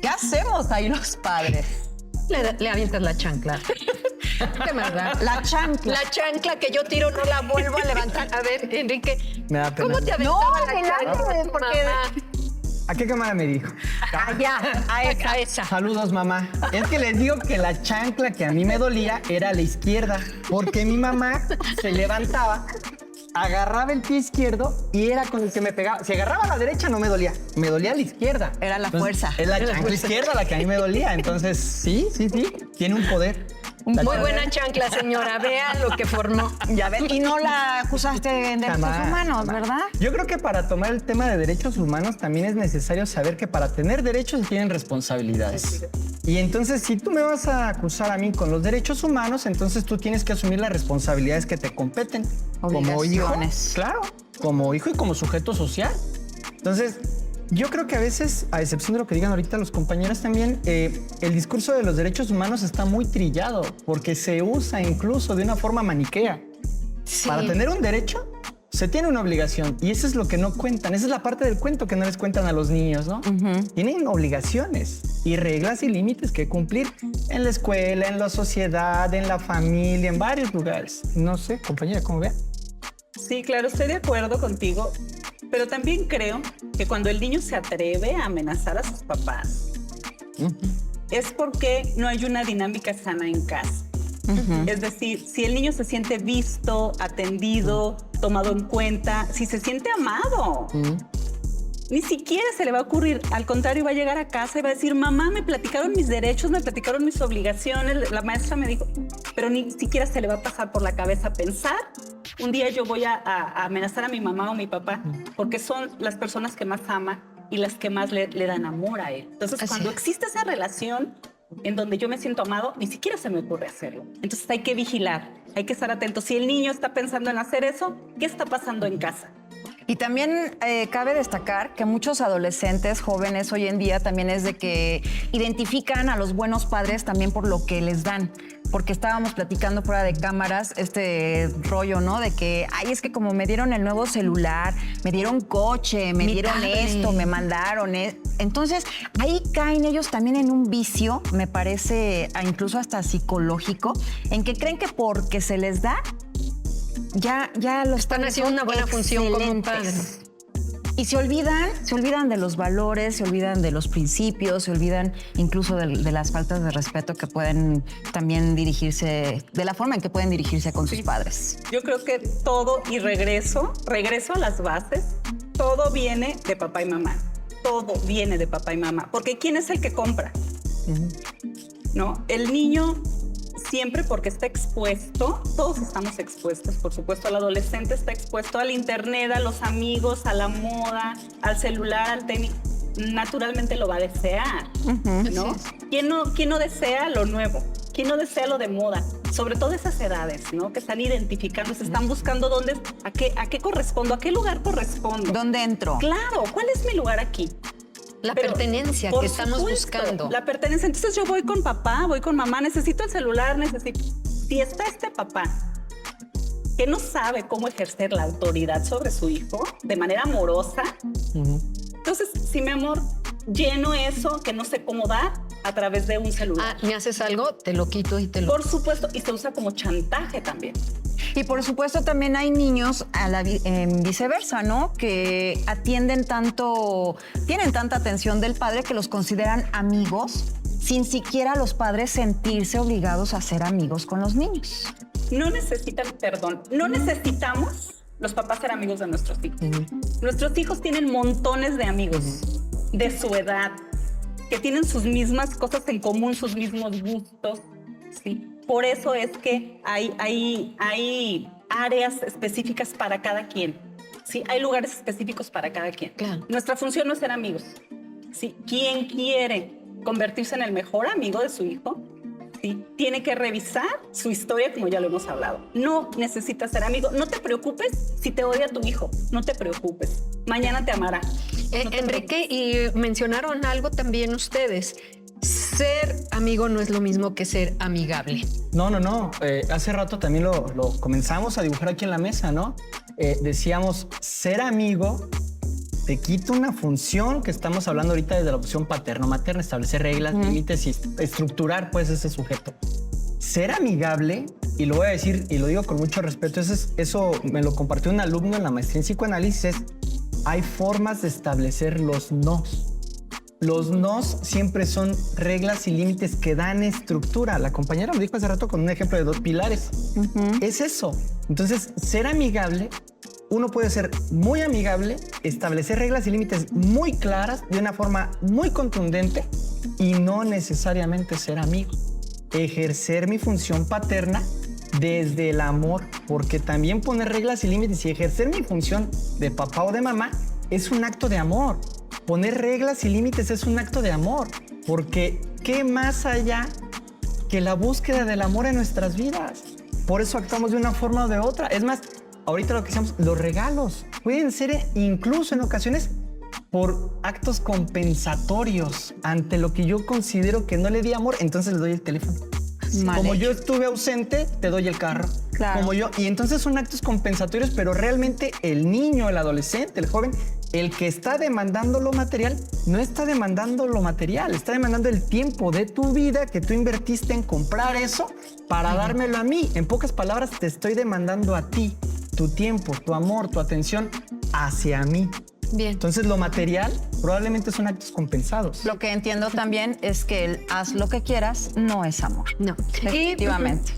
¿Qué hacemos ahí los padres? Le avientas la chancla. ¿Qué más da? La chancla. La chancla que yo tiro no la vuelvo a levantar. A ver, Enrique, Me da pena. ¿cómo te No, aventaba la adelante, chancla? porque... Mamá. ¿A qué cámara me dijo? Allá, a esa. Saludos, mamá. Es que les digo que la chancla que a mí me dolía era a la izquierda, porque mi mamá se levantaba, agarraba el pie izquierdo y era con el que me pegaba. Si agarraba a la derecha no me dolía a la izquierda. Era la Entonces, fuerza. Es la chancla izquierda la que a mí me dolía. Entonces, sí, tiene un poder. Muy buena chancla, señora. Vea lo que formó. Ya ves. Y no la acusaste de derechos Jamás, humanos, jamás. ¿verdad? Yo creo que para tomar el tema de derechos humanos también es necesario saber que para tener derechos se tienen responsabilidades. Y entonces, si tú me vas a acusar a mí con los derechos humanos, entonces tú tienes que asumir las responsabilidades que te competen. Como hijo, Obligaciones. claro, como hijo y como sujeto social. Entonces, yo creo que a veces, a excepción de lo que digan ahorita los compañeros también, el discurso de los derechos humanos está muy trillado porque se usa incluso de una forma maniquea. Sí. Para tener un derecho, se tiene una obligación y eso es lo que no cuentan. Esa es la parte del cuento que no les cuentan a los niños, ¿no? Tienen obligaciones y reglas y límites que cumplir en la escuela, en la sociedad, en la familia, en varios lugares. No sé, compañera, ¿cómo ve? Sí, claro, estoy de acuerdo contigo, pero también creo que cuando el niño se atreve a amenazar a sus papás, es porque no hay una dinámica sana en casa. Es decir, si el niño se siente visto, atendido, tomado en cuenta, si se siente amado, ni siquiera se le va a ocurrir. Al contrario, va a llegar a casa y va a decir, mamá, me platicaron mis derechos, me platicaron mis obligaciones, la maestra me dijo, pero ni siquiera se le va a pasar por la cabeza pensar, un día yo voy a amenazar a mi mamá o mi papá, porque son las personas que más ama y las que más le dan amor a él. Entonces, cuando existe esa relación en donde yo me siento amado, ni siquiera se me ocurre hacerlo. Entonces hay que vigilar, hay que estar atentos. Si el niño está pensando en hacer eso, ¿qué está pasando en casa? Y también cabe destacar que muchos adolescentes jóvenes hoy en día también es de que identifican a los buenos padres también por lo que les dan. Porque estábamos platicando fuera de cámaras este rollo, ¿no? De que, ay, es que como me dieron el nuevo celular, me dieron coche, me dieron esto, me mandaron Entonces, ahí caen ellos también en un vicio, me parece, incluso hasta psicológico, en que creen que porque se les da, ya los están padres haciendo son una buena función como excelentes. padres. Y se olvidan de los valores, se olvidan de los principios, se olvidan incluso de las faltas de respeto que pueden también dirigirse, de la forma en que pueden dirigirse con sus padres. Yo creo que todo, y regreso a las bases, todo viene de papá y mamá. Todo viene de papá y mamá. Porque ¿quién es el que compra? ¿No? El niño siempre, porque está expuesto, todos estamos expuestos, por supuesto, el adolescente está expuesto al internet, a los amigos, a la moda, al celular, al tenis. naturalmente lo va a desear, ¿no? Así ¿Quién no desea lo nuevo? ¿Quién no desea lo de moda? Sobre todo esas edades, ¿no? Que están identificando, se están buscando a qué correspondo, a qué lugar correspondo. ¿Dónde entro? Claro, ¿cuál es mi lugar aquí? La Pero, pertenencia por que estamos supuesto, buscando. La pertenencia. Entonces yo voy con papá, voy con mamá, necesito el celular, Si está este papá que no sabe cómo ejercer la autoridad sobre su hijo de manera amorosa, entonces, si mi amor lleno eso que no sé cómo dar a través de un celular. Me haces algo, te lo quito y te lo... Por supuesto, y se usa como chantaje también. Y por supuesto también hay niños viceversa, ¿no? Que tienen tanta atención del padre que los consideran amigos sin siquiera los padres sentirse obligados a ser amigos con los niños. No necesitamos los papás ser amigos de nuestros hijos. Nuestros hijos tienen montones de amigos de su edad, que tienen sus mismas cosas en común, sus mismos gustos, ¿sí? Por eso es que hay áreas específicas para cada quien, ¿sí? Hay lugares específicos para cada quien. Claro. Nuestra función no es ser amigos, ¿sí? Quien quiere convertirse en el mejor amigo de su hijo, ¿sí? Tiene que revisar su historia, como ya lo hemos hablado. No necesitas ser amigo. No te preocupes si te odia tu hijo. No te preocupes. Mañana te amará. Enrique, y mencionaron algo también ustedes. Ser amigo no es lo mismo que ser amigable. No. Hace rato también lo comenzamos a dibujar aquí en la mesa, ¿no? Decíamos, ser amigo te quita una función que estamos hablando ahorita desde la opción paterno-materna, establecer reglas, límites y estructurar pues ese sujeto. Ser amigable, y lo voy a decir y lo digo con mucho respeto, eso me lo compartió un alumno en la maestría en psicoanálisis, hay formas de establecer los nos. Los nos siempre son reglas y límites que dan estructura. La compañera lo dijo hace rato con un ejemplo de 2 pilares. Es eso. Entonces, ser amigable, uno puede ser muy amigable, establecer reglas y límites muy claras de una forma muy contundente y no necesariamente ser amigo. Ejercer mi función paterna desde el amor, porque también poner reglas y límites y ejercer mi función de papá o de mamá es un acto de amor. Poner reglas y límites es un acto de amor, porque ¿qué más allá que la búsqueda del amor en nuestras vidas? Por eso actuamos de una forma o de otra. Es más, ahorita lo que decíamos, los regalos pueden ser incluso en ocasiones por actos compensatorios ante lo que yo considero que no le di amor, entonces le doy el teléfono. Como yo estuve ausente, te doy el carro. Claro. Y entonces son actos compensatorios, pero realmente el niño, el adolescente, el joven, el que está demandando lo material, no está demandando lo material, está demandando el tiempo de tu vida que tú invertiste en comprar eso para dármelo a mí. En pocas palabras, te estoy demandando a ti, tu tiempo, tu amor, tu atención hacia mí. Bien. Entonces, lo material probablemente son actos compensados. Lo que entiendo también es que el haz lo que quieras no es amor. No. Efectivamente.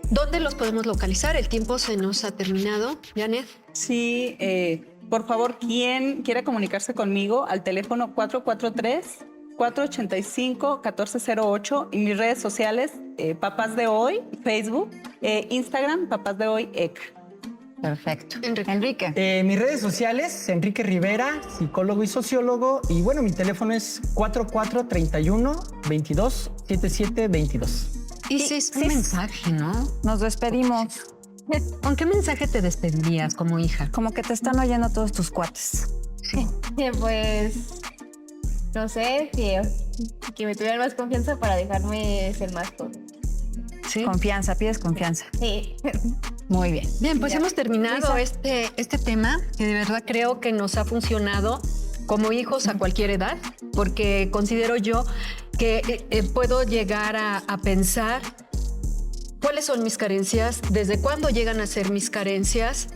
¿Dónde los podemos localizar? El tiempo se nos ha terminado. Janet. Sí, por favor, quien quiera comunicarse conmigo al teléfono 443-485-1408 y mis redes sociales, Papás de Hoy, Facebook, Instagram, Papás de Hoy, ECA. Perfecto. Enrique. Mis redes sociales, Enrique Rivera, psicólogo y sociólogo. Y bueno, mi teléfono es 4431-227722. Y sí, es un mensaje, ¿no? Nos despedimos. ¿Con qué mensaje te despedirías como hija? Como que te están oyendo todos tus cuates. Pues, no sé, que me tuvieran más confianza para dejarme ser más cosas. Sí. Confianza, pides confianza. Sí. Muy bien. Bien, pues Ya. hemos terminado Lisa. este tema que de verdad creo que nos ha funcionado como hijos a cualquier edad, porque considero yo que puedo llegar a pensar cuáles son mis carencias, desde cuándo llegan a ser mis carencias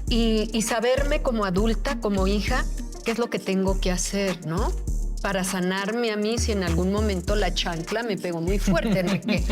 y saberme como adulta, como hija, qué es lo que tengo que hacer, ¿no? Para sanarme a mí si en algún momento la chancla me pegó muy fuerte, Enrique.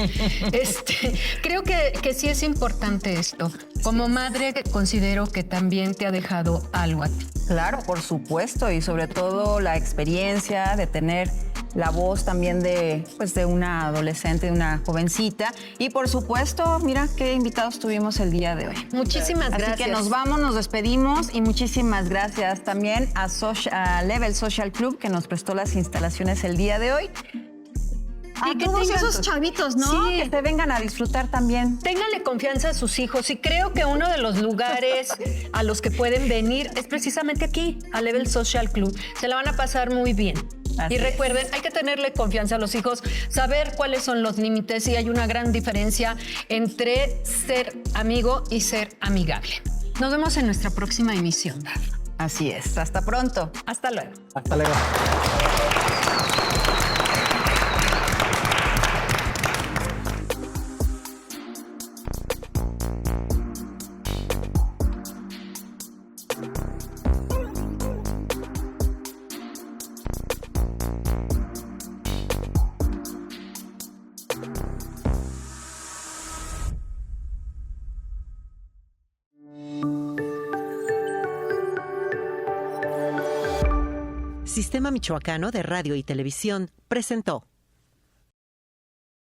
Creo que sí es importante esto. Como madre considero que también te ha dejado algo a ti. Claro, por supuesto, y sobre todo la experiencia de tener la voz también de una adolescente, de una jovencita. Y por supuesto, mira qué invitados tuvimos el día de hoy. Muchísimas gracias. Así que nos vamos, nos despedimos y muchísimas gracias también a Level Social Club que nos prestó las instalaciones el día de hoy. Y que todos tengan esos tus- chavitos, ¿no? Sí. Que se vengan a disfrutar también. Ténganle confianza a sus hijos y creo que uno de los lugares a los que pueden venir es precisamente aquí, a Level Social Club. Se la van a pasar muy bien. Así Y es. recuerden, hay que tenerle confianza a los hijos, saber cuáles son los límites y hay una gran diferencia entre ser amigo y ser amigable. Nos vemos en nuestra próxima emisión. Así es. Hasta pronto. Hasta luego. Hasta luego. Sistema Michoacano de Radio y Televisión presentó